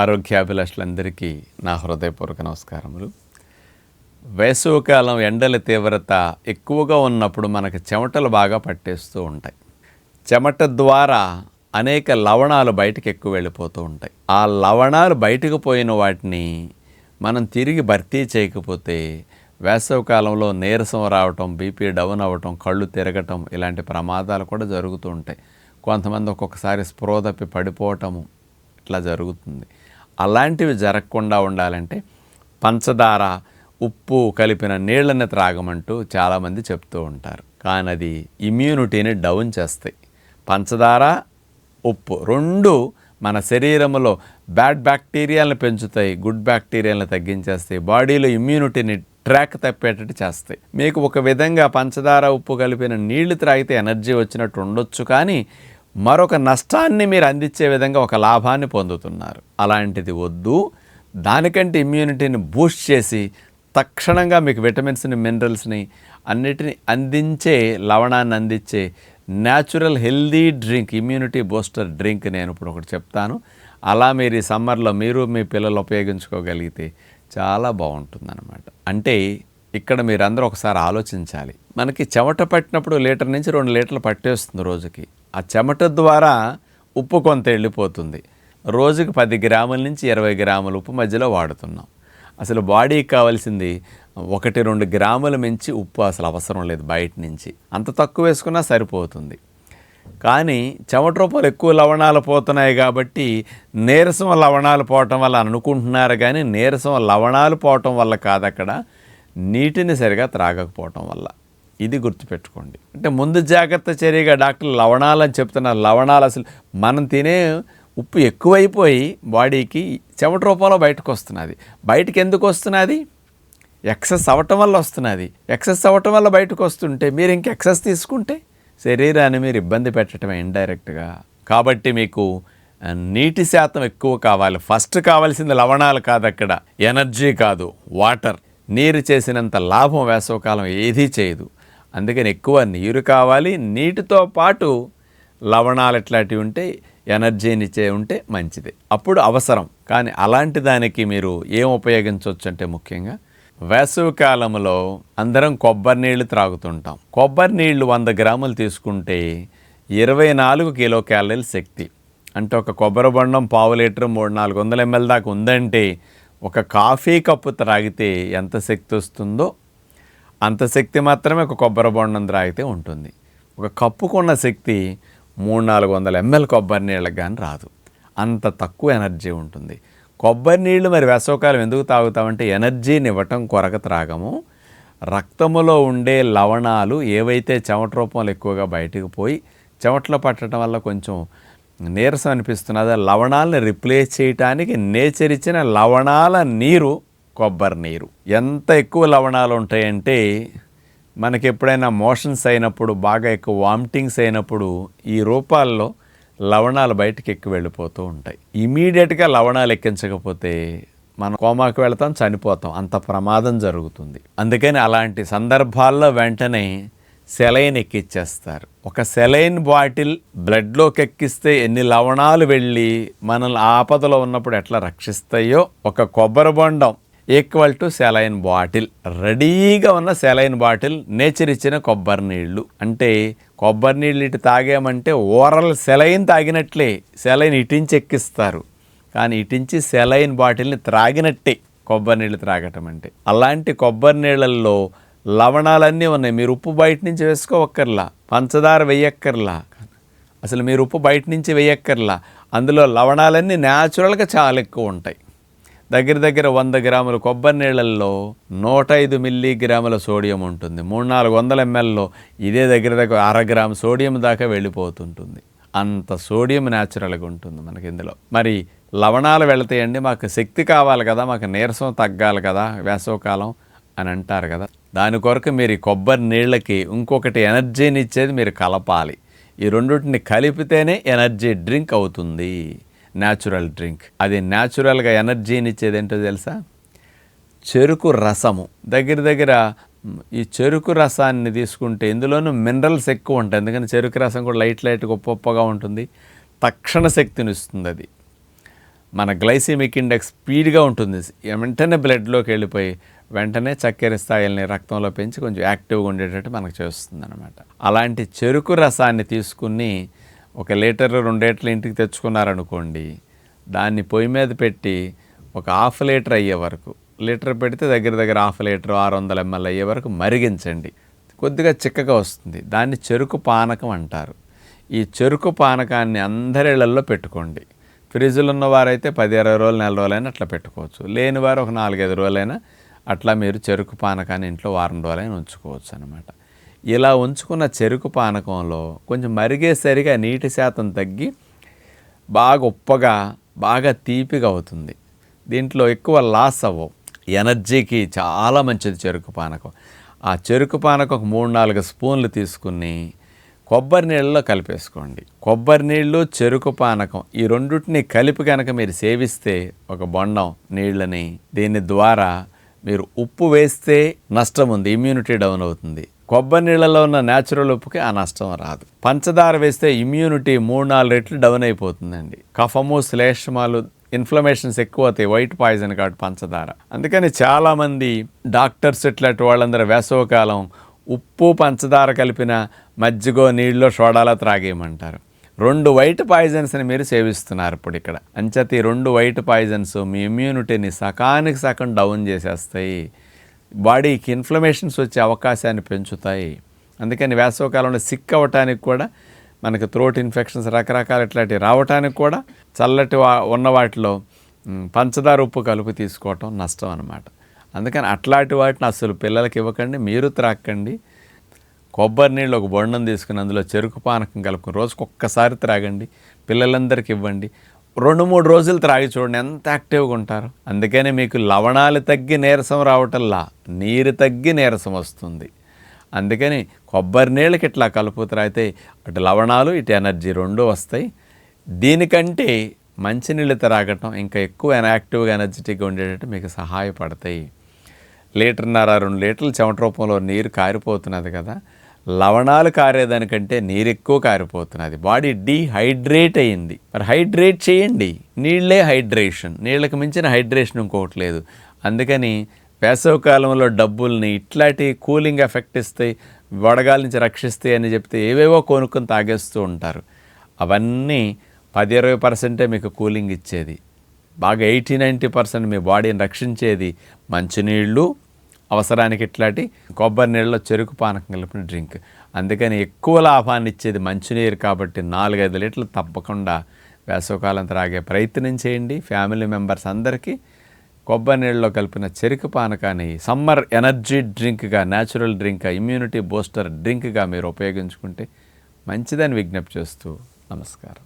ఆరోగ్యాభిలాషులందరికీ నా హృదయపూర్వక నమస్కారములు. వేసవికాలం ఎండల తీవ్రత ఎక్కువగా ఉన్నప్పుడు మనకు చెమటలు బాగా పట్టేస్తూ ఉంటాయి. చెమట ద్వారా అనేక లవణాలు బయటకు ఎక్కువ వెళ్ళిపోతూ ఉంటాయి. ఆ లవణాలు బయటకు పోయిన వాటిని మనం తిరిగి భర్తీ చేయకపోతే వేసవికాలంలో నీరసం రావటం, బీపీ డౌన్ అవ్వటం, కళ్ళు తిరగటం ఇలాంటి ప్రమాదాలు కూడా జరుగుతూ ఉంటాయి. కొంతమంది ఒక్కొక్కసారి స్పృహ తప్పి పడిపోవటము ఇట్లా జరుగుతుంది. అలాంటివి జరగకుండా ఉండాలంటే పంచదార, ఉప్పు కలిపిన నీళ్ళని త్రాగమంటూ చాలామంది చెప్తూ ఉంటారు. కానీ అది ఇమ్యూనిటీని డౌన్ చేస్తాయి. పంచదార, ఉప్పు రెండు మన శరీరంలో బ్యాడ్ బ్యాక్టీరియాలను పెంచుతాయి, గుడ్ బ్యాక్టీరియాలను తగ్గించేస్తాయి, బాడీలో ఇమ్యూనిటీని ట్రాక్ తప్పేటట్టు చేస్తాయి. మీకు ఒక విధంగా పంచదార, ఉప్పు కలిపిన నీళ్లు త్రాగితే ఎనర్జీ వచ్చినట్టు ఉండొచ్చు, కానీ మరొక నష్టాన్ని మీరు అందించే విధంగా ఒక లాభాన్ని పొందుతున్నారు. అలాంటిది వద్దు. దానికంటే ఇమ్యూనిటీని బూస్ట్ చేసి తక్షణంగా మీకు విటమిన్స్ని, మినరల్స్ని అన్నిటిని అందించే, లవణాన్ని అందించే natural healthy drink, immunity booster drink నేను ఇప్పుడు ఒకటి చెప్తాను. అలా మీరు ఈ సమ్మర్లో మీరు మీ పిల్లలు ఉపయోగించుకోగలిగితే చాలా బాగుంటుందన్నమాట. అంటే ఇక్కడ మీరందరూ ఒకసారి ఆలోచించాలి. మనకి చెమట పట్టినప్పుడు 1 లీటర్ నుంచి 2 లీటర్లు పట్టేస్తుంది రోజుకి. ఆ చెమట ద్వారా ఉప్పు కొంత వెళ్ళిపోతుంది. రోజుకి 10 గ్రాముల నుంచి 20 గ్రాముల ఉప్పు మధ్యలో వాడుతున్నాం. అసలు బాడీకి కావాల్సింది 1-2 గ్రాముల మించి ఉప్పు అసలు అవసరం లేదు బయట నుంచి. అంత తక్కువ వేసుకున్నా సరిపోతుంది. కానీ చెమట రూపాయలు ఎక్కువ లవణాలు పోతున్నాయి కాబట్టి నీరసం లవణాలు పోవటం వల్ల అనుకుంటున్నారు, కానీ నీరసం లవణాలు పోవటం వల్ల కాదు, అక్కడ నీటిని సరిగా త్రాగకపోవటం వల్ల. ఇది గుర్తుపెట్టుకోండి. అంటే ముందు జాగ్రత్త చర్యగా డాక్టర్లు లవణాలు అని చెప్తున్నారు. లవణాలు అసలు మనం తినే ఉప్పు ఎక్కువైపోయి బాడీకి చెమట రూపంలో బయటకు వస్తున్నది. బయటకు ఎందుకు వస్తున్నది? ఎక్సెస్ అవ్వటం వల్ల వస్తున్నది. ఎక్సెస్ అవ్వటం వల్ల బయటకు వస్తుంటే మీరు ఇంక ఎక్సెస్ తీసుకుంటే శరీరాన్ని మీరు ఇబ్బంది పెట్టడమే ఇండైరెక్ట్గా. కాబట్టి మీకు నీటి శాతం ఎక్కువ కావాలి. ఫస్ట్ కావాల్సింది లవణాలు కాదు, అక్కడ ఎనర్జీ కాదు, వాటర్. నీరు చేసినంత లాభం వేసవికాలం ఏదీ చేయదు. అందుకని ఎక్కువ నీరు కావాలి. నీటితో పాటు లవణాలు ఎట్లాంటివి ఉంటే, ఎనర్జీని ఇచ్చే ఉంటే మంచిది, అప్పుడు అవసరం. కానీ అలాంటి దానికి మీరు ఏం ఉపయోగించవచ్చు అంటే, ముఖ్యంగా వేసవికాలంలో అందరం కొబ్బరి నీళ్లు త్రాగుతుంటాం. కొబ్బరి నీళ్లు 100 గ్రాములు తీసుకుంటే 24 కిలో క్యాలరీల శక్తి. అంటే ఒక కొబ్బరి బొండం 1/2 లీటర్ 300-400 ml దాకా ఉందంటే ఒక కాఫీ కప్పు త్రాగితే ఎంత శక్తి వస్తుందో అంత శక్తి మాత్రమే ఒక కొబ్బరి బొండం త్రాగితే ఉంటుంది. ఒక కప్పుకున్న శక్తి 300-400 ml కొబ్బరి నీళ్ళకి కానీ రాదు. అంత తక్కువ ఎనర్జీ ఉంటుంది. కొబ్బరి నీళ్ళు మరి వేసవికాలం ఎందుకు తాగుతామంటే ఎనర్జీని ఇవ్వటం కొరకు త్రాగము. రక్తములో ఉండే లవణాలు ఏవైతే చెమట రూపంలో ఎక్కువగా బయటకు పోయి చెమటలో పట్టడం వల్ల కొంచెం నీరసం అనిపిస్తున్నదో లవణాలను రిప్లేస్ చేయటానికి నేచర్ ఇచ్చిన లవణాల నీరు కొబ్బరి నీరు. ఎంత ఎక్కువ లవణాలు ఉంటాయంటే మనకి ఎప్పుడైనా మోషన్స్ అయినప్పుడు, బాగా ఎక్కువ వామిటింగ్స్ అయినప్పుడు ఈ రూపాల్లో లవణాలు బయటికి ఎక్కువ వెళ్ళిపోతూ ఉంటాయి. ఇమీడియట్గా లవణాలు ఎక్కించకపోతే మనం కోమాకు వెళతాం, చనిపోతాం, అంత ప్రమాదం జరుగుతుంది. అందుకని అలాంటి సందర్భాల్లో వెంటనే సెలైన్ ఎక్కిచ్చేస్తారు. ఒక సెలైన్ బాటిల్ బ్లడ్లోకి ఎక్కిస్తే ఎన్ని లవణాలు వెళ్ళి మనల్ని ఆపదలో ఉన్నప్పుడు ఎట్లా రక్షిస్తాయో, ఒక కొబ్బరి బొండం ఈక్వల్ టు సెలైన్ బాటిల్. రెడీగా ఉన్న సెలైన్ బాటిల్ నేచర్ ఇచ్చిన కొబ్బరి నీళ్లు. అంటే కొబ్బరి నీళ్ళు ఇటు తాగామంటే ఓరల్ సెలైన్ తాగినట్లే. సెలైన్ ఇటించి ఎక్కిస్తారు, కానీ ఇటించి సెలైన్ బాటిల్ని త్రాగినట్టే కొబ్బరి నీళ్ళు త్రాగటం అంటే. అలాంటి కొబ్బరి నీళ్ళల్లో లవణాలన్నీ ఉన్నాయి. మీరు ఉప్పు బయట నుంచి వేసుకోవక్కర్లా, పంచదార వేయక్కర్లా, అసలు మీరు ఉప్పు బయట నుంచి వేయక్కర్లా. అందులో లవణాలన్నీ న్యాచురల్గా చాలా ఎక్కువ ఉంటాయి. దగ్గర 100 గ్రాముల కొబ్బరి నీళ్ళల్లో 105 మిల్లీగ్రాముల సోడియం ఉంటుంది. 300-400 mlలో ఇదే దగ్గర 1/2 గ్రాము సోడియం దాకా వెళ్ళిపోతుంటుంది. అంత సోడియం న్యాచురల్గా ఉంటుంది మనకి ఇందులో. మరి లవణాలు వెళతాయండి, మాకు శక్తి కావాలి కదా, మాకు నీరసం తగ్గాలి కదా వేసవికాలం అని అంటారు కదా. దాని కొరకు మీరు కొబ్బరి నీళ్ళకి ఇంకొకటి ఎనర్జీని ఇచ్చేది మీరు కలపాలి. ఈ రెండింటిని కలిపితేనే ఎనర్జీ డ్రింక్ అవుతుంది, న్యాచురల్ డ్రింక్. అది న్యాచురల్గా ఎనర్జీని ఇచ్చేది ఏంటో తెలుసా? చెరుకు రసము. దగ్గర ఈ చెరుకు రసాన్ని తీసుకుంటే ఇందులోనూ మినరల్స్ ఎక్కువ ఉంటాయి. ఎందుకంటే చెరుకు రసం కూడా లైట్గా ఉప్పగా ఉంటుంది, తక్షణ శక్తిని ఇస్తుంది. అది మన గ్లైసెమిక్ ఇండెక్స్ స్పీడ్గా ఉంటుంది, వెంటనే బ్లడ్లోకి వెళ్ళిపోయి వెంటనే చక్కెర స్థాయిల్ని రక్తంలో పెంచి కొంచెం యాక్టివ్గా ఉండేటట్టు మనకు చేస్తుంది అనమాట. అలాంటి చెరుకు రసాన్ని తీసుకుని 1 లీటర్ 2 లీటర్లు ఇంటికి తెచ్చుకున్నారనుకోండి, దాన్ని పొయ్యి మీద పెట్టి ఒక 1/2 లీటర్ అయ్యే వరకు, లీటర్ పెడితే దగ్గర దగ్గర 1/2 లీటర్ 600 ml అయ్యే వరకు మరిగించండి. కొద్దిగా చిక్కగా వస్తుంది, దాన్ని చెరుకు పానకం అంటారు. ఈ చెరుకు పానకాన్ని అందరిళ్లల్లో పెట్టుకోండి. ఫ్రిడ్జ్లో ఉన్నవారైతే 10-20 రోజులు 4 రోజులైనా అట్లా పెట్టుకోవచ్చు. లేని వారు ఒక 4-5 రోజులైనా అట్లా మీరు చెరుకు పానకాన్ని ఇంట్లో వారం రోజులైనా ఉంచుకోవచ్చు అనమాట. ఇలా ఉంచుకున్న చెరుకు పానకంలో కొంచెం మరిగేసరిగా నీటి శాతం తగ్గి బాగా ఉప్పగా బాగా తీపిగా అవుతుంది. దీంట్లో ఎక్కువ లాస్ అవ్వవు, ఎనర్జీకి చాలా మంచిది చెరుకు పానకం. ఆ చెరుకు పానకం ఒక 3-4 స్పూన్లు తీసుకుని కొబ్బరి నీళ్ళలో కలిపేసుకోండి. కొబ్బరి నీళ్ళు చెరుకు పానకం ఈ రెండింటిని కలిపి కనుక మీరు సేవిస్తే ఒక బొండం నీళ్ళని, దీని ద్వారా మీరు ఉప్పు వేస్తే నష్టం ఉంది, ఇమ్యూనిటీ డౌన్ అవుతుంది. కొబ్బరి నీళ్ళలో ఉన్న న్యాచురల్ ఉప్పుకి ఆ నష్టం రాదు. పంచదార వేస్తే ఇమ్యూనిటీ 3-4 రెట్లు డౌన్ అయిపోతుందండి. కఫము శ్లేష్మాలు ఇన్ఫ్లమేషన్స్ ఎక్కువ అవుతాయి, వైట్ పాయిజన్ కాబట్టి పంచదార. అందుకని చాలామంది డాక్టర్స్ ఇట్లాంటి వాళ్ళందరూ వేసవకాలం ఉప్పు పంచదార కలిపిన మజ్జిగో నీళ్ళలో సోడాలో త్రాగేయమంటారు. 2 వైట్ పాయిజన్స్ని మీరు సేవిస్తున్నారు ఇప్పుడు ఇక్కడ. అంచేత ఈ 2 వైట్ పాయిజన్స్ మీ ఇమ్యూనిటీని సకానికి సగం డౌన్ చేసేస్తాయి, బాడీకి ఇన్ఫ్లమేషన్స్ వచ్చే అవకాశాన్ని పెంచుతాయి. అందుకని వేసవకాలంలో సిక్ అవ్వటానికి కూడా, మనకు థ్రోట్ ఇన్ఫెక్షన్స్ రకరకాల ఇట్లాంటివి రావటానికి కూడా చల్లటి ఉన్న వాటిలో పంచదార ఉప్పు కలుపు తీసుకోవటం నష్టం అన్నమాట. అందుకని అట్లాంటి వాటిని అసలు పిల్లలకి ఇవ్వకండి, మీరు త్రాక్కండి. కొబ్బరి నీళ్ళు ఒక బొండం తీసుకుని అందులో చెరుకు పానకం కలుపుకుని రోజుకు ఒక్కసారి త్రాగండి, పిల్లలందరికీ ఇవ్వండి. 2-3 రోజులు త్రాగి చూడండి ఎంత యాక్టివ్గా ఉంటారు. అందుకని మీకు లవణాలు తగ్గి నీరసం రావటంలా నీరు తగ్గి నీరసం వస్తుంది. అందుకని కొబ్బరి నీళ్ళకి ఇట్లా కలుపు త్రాగితే అటు లవణాలు ఇటు ఎనర్జీ 2 వస్తాయి. దీనికంటే మంచినీళ్ళు త్రాగటం ఇంకా ఎక్కువ యాక్టివ్గా ఎనర్జెటిక్గా ఉండేటట్టు మీకు సహాయపడతాయి. 1.5-2 లీటర్లు చెమట రూపంలో నీరు కారిపోతున్నది కదా, లవణాలు కారేదానికంటే నీరు ఎక్కువ కారిపోతున్నది, బాడీ డీహైడ్రేట్ అయ్యింది. మరి హైడ్రేట్ చేయండి, నీళ్ళే హైడ్రేషన్, నీళ్ళకి మించిన హైడ్రేషన్ ఇంకొకటి లేదు. అందుకని వేసవకాలంలో డబ్బుల్ని ఇట్లాంటి కూలింగ్ ఎఫెక్ట్ ఇస్తాయి, వడగాల నుంచి రక్షిస్తాయి అని చెప్తే ఏవేవో కొనుక్కొని తాగేస్తూ ఉంటారు. అవన్నీ 10-20% మీకు కూలింగ్ ఇచ్చేది, బాగా 80-90% మీ బాడీని రక్షించేది మంచినీళ్ళు, అవసరానికి ఇట్లాంటి కొబ్బరి నీళ్ళలో చెరుకు పానకం కలిపిన డ్రింక్. అందుకని ఎక్కువ లాభాన్ని ఇచ్చేది మంచినీరు కాబట్టి 4-5 లీటర్లు తప్పకుండా వేసవకాలం త్రాగే ప్రయత్నం చేయండి. ఫ్యామిలీ మెంబర్స్ అందరికీ కొబ్బరి నీళ్ళలో కలిపిన చెరుకు పానకాన్ని సమ్మర్ ఎనర్జీ డ్రింక్గా, న్యాచురల్ డ్రింక్గా, ఇమ్యూనిటీ బూస్టర్ డ్రింక్గా మీరు ఉపయోగించుకుంటే మంచిదని విజ్ఞప్తి చేస్తూ నమస్కారం.